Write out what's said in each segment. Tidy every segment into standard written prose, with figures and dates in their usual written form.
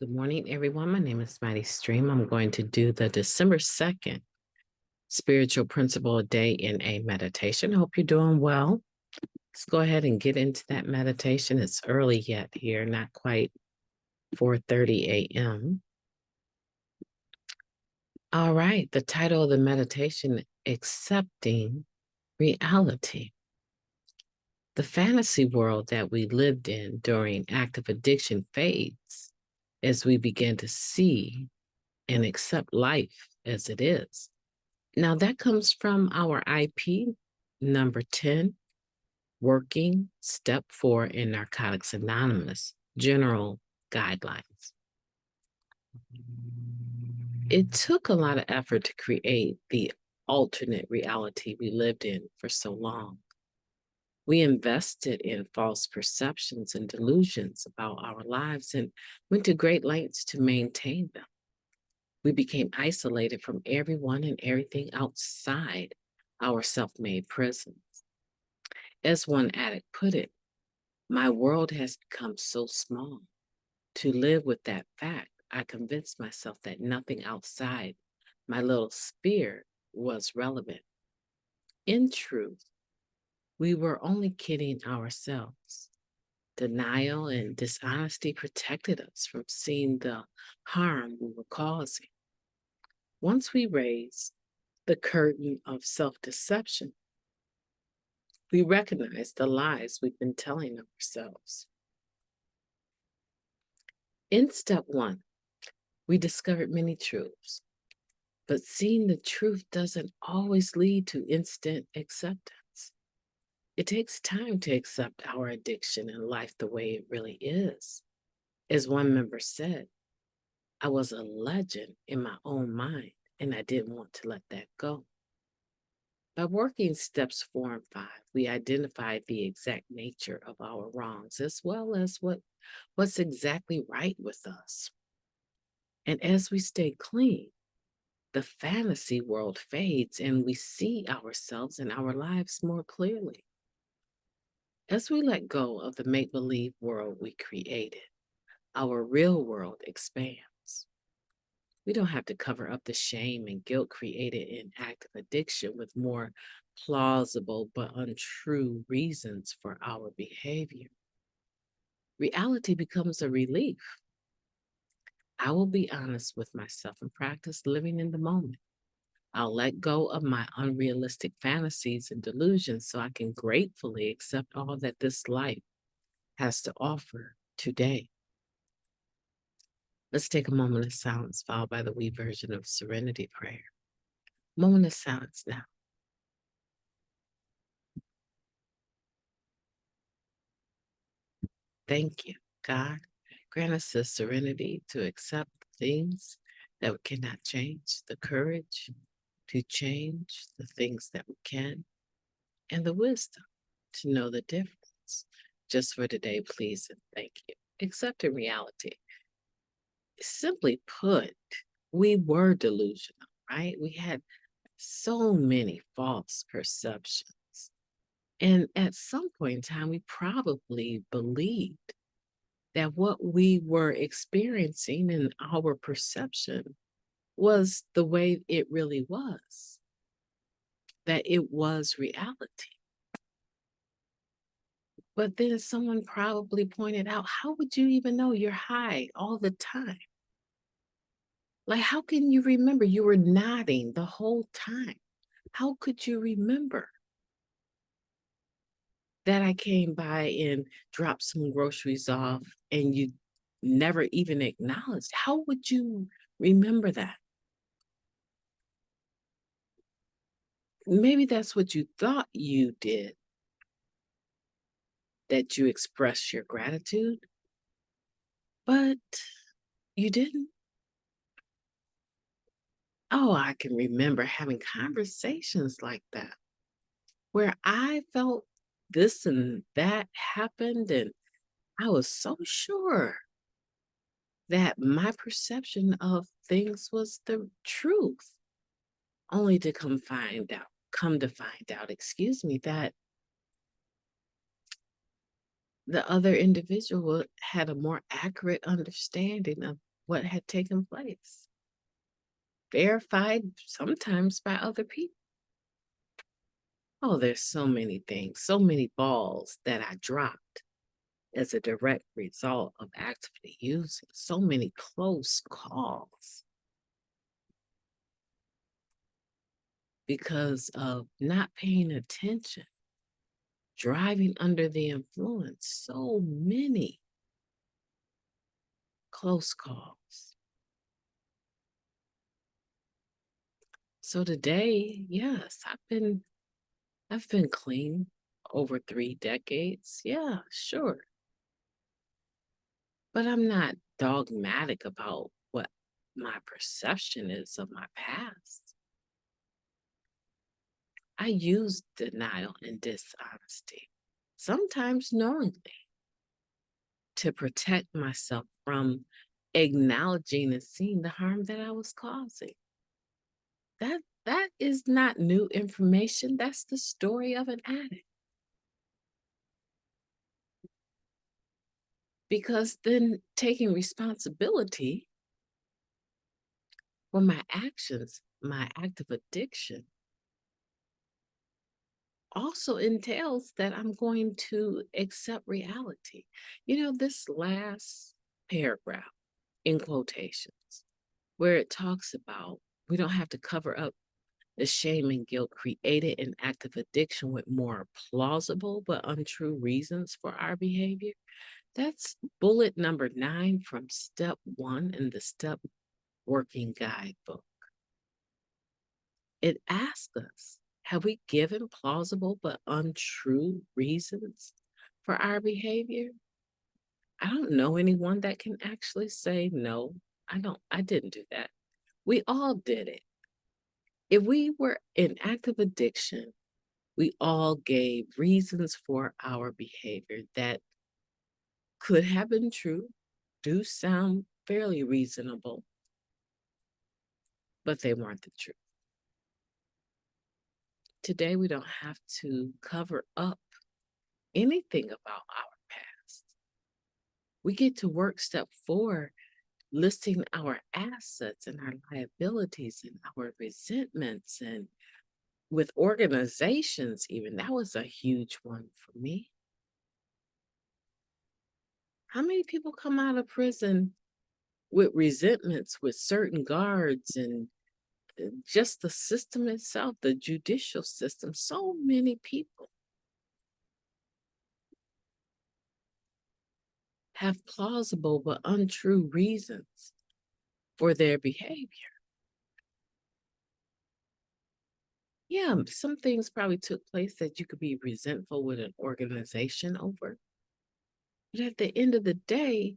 Good morning, everyone. My name is MightyStream. I'm going to do the December 2nd Spiritual Principle a Day in a meditation. Hope you're doing well. Let's go ahead and get into that meditation. It's early yet here, not quite 4:30 a.m. All right, the title of the meditation, Accepting Reality. The fantasy world that we lived in during active addiction fades as we begin to see and accept life as it is. Now, that comes from our IP number 10, Working Step 4 in Narcotics Anonymous General Guidelines. It took a lot of effort to create the alternate reality we lived in for so long. We invested in false perceptions and delusions about our lives and went to great lengths to maintain them. We became isolated from everyone and everything outside our self-made prisons. As one addict put it, my world has become so small. To live with that fact, I convinced myself that nothing outside my little sphere was relevant. In truth, we were only kidding ourselves. Denial and dishonesty protected us from seeing the harm we were causing. Once we raised the curtain of self-deception, we recognized the lies we've been telling ourselves. In step 1, we discovered many truths, but seeing the truth doesn't always lead to instant acceptance. It takes time to accept our addiction and life the way it really is. As one member said, I was a legend in my own mind, and I didn't want to let that go. By working steps 4 and 5, we identified the exact nature of our wrongs as well as what's exactly right with us. And as we stay clean, the fantasy world fades and we see ourselves and our lives more clearly. As we let go of the make-believe world we created, our real world expands. We don't have to cover up the shame and guilt created in active addiction with more plausible but untrue reasons for our behavior. Reality becomes a relief. I will be honest with myself and practice living in the moment. I'll let go of my unrealistic fantasies and delusions so I can gratefully accept all that this life has to offer today. Let's take a moment of silence, followed by the wee version of Serenity Prayer. Moment of silence now. Thank you, God. Grant us the serenity to accept things that we cannot change, the courage to change the things that we can, and the wisdom to know the difference. Just for today, please and thank you. Accepting reality. Simply put, we were delusional, right? We had so many false perceptions. And at some point in time, we probably believed that what we were experiencing in our perception was the way it really was, that it was reality. But then someone probably pointed out, how would you even know you're high all the time? Like, how can you remember? You were nodding the whole time. How could you remember that I came by and dropped some groceries off and you never even acknowledged? How would you remember that? Maybe that's what you thought you did, that you expressed your gratitude, but you didn't. Oh, I can remember having conversations like that where I felt this and that happened, and I was so sure that my perception of things was the truth, only to come to find out, excuse me, that the other individual had a more accurate understanding of what had taken place, verified sometimes by other people. Oh, there's so many things, so many balls that I dropped as a direct result of actively using, so many close calls because of not paying attention, driving under the influence, so many close calls. So today, yes, I've been clean over 3 decades. Yeah, sure. But I'm not dogmatic about what my perception is of my past. I use denial and dishonesty, sometimes knowingly, to protect myself from acknowledging and seeing the harm that I was causing. That is not new information. That's the story of an addict. Because then taking responsibility for my actions, my act of addiction, also entails that I'm going to accept reality. This last paragraph in quotations, where it talks about we don't have to cover up the shame and guilt created in active addiction with more plausible but untrue reasons for our behavior. That's bullet number 9 from step 1 in the step working guidebook. It asks us, have we given plausible but untrue reasons for our behavior? I don't know anyone that can actually say, no, I didn't do that. We all did it. If we were in active addiction, we all gave reasons for our behavior that could have been true, do sound fairly reasonable, but they weren't the truth. Today, we don't have to cover up anything about our past. We get to work step 4, listing our assets and our liabilities and our resentments, and with organizations, even. That was a huge one for me. How many people come out of prison with resentments with certain guards and just the system itself, the judicial system? So many people have plausible but untrue reasons for their behavior. Yeah, some things probably took place that you could be resentful with an organization over. But at the end of the day,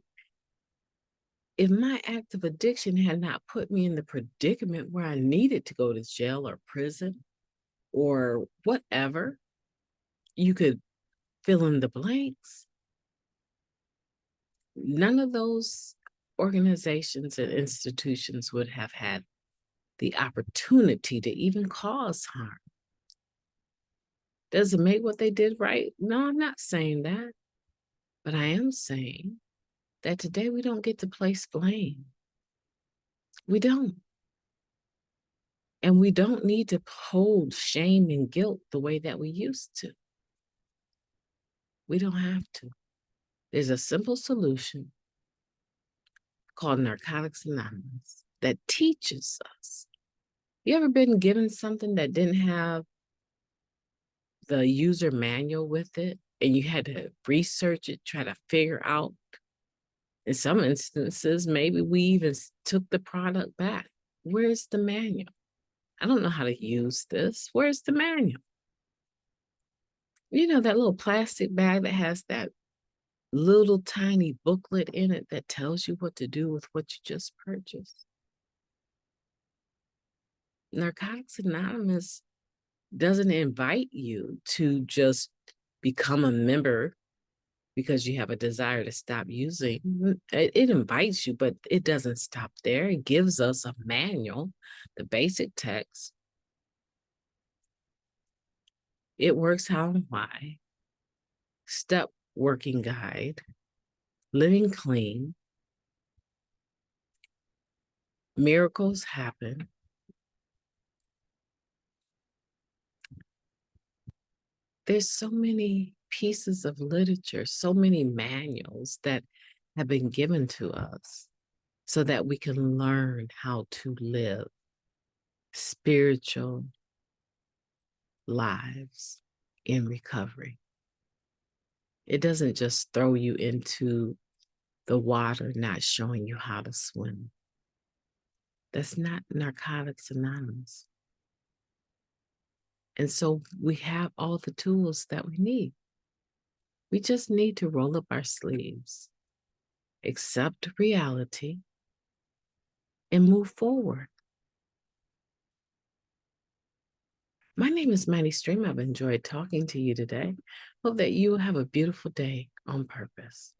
if my act of addiction had not put me in the predicament where I needed to go to jail or prison or whatever, you could fill in the blanks. None of those organizations and institutions would have had the opportunity to even cause harm. Does it make what they did right? No, I'm not saying that. But I am saying that today we don't get to place blame. We don't. And we don't need to hold shame and guilt the way that we used to. We don't have to. There's a simple solution called Narcotics Anonymous that teaches us. You ever been given something that didn't have the user manual with it, and you had to research it, try to figure out? In some instances, maybe we even took the product back. Where's the manual? I don't know how to use this. Where's the manual? That little plastic bag that has that little tiny booklet in it that tells you what to do with what you just purchased. Narcotics Anonymous doesn't invite you to just become a member because you have a desire to stop using. It invites you, but it doesn't stop there. It gives us a manual, the basic text. It works how and why. Step working guide, living clean. Miracles happen. There's so many pieces of literature, so many manuals that have been given to us so that we can learn how to live spiritual lives in recovery. It doesn't just throw you into the water, not showing you how to swim. That's not Narcotics Anonymous. And so we have all the tools that we need. We just need to roll up our sleeves, accept reality, and move forward. My name is MightyStream. I've enjoyed talking to you today. Hope that you will have a beautiful day on purpose.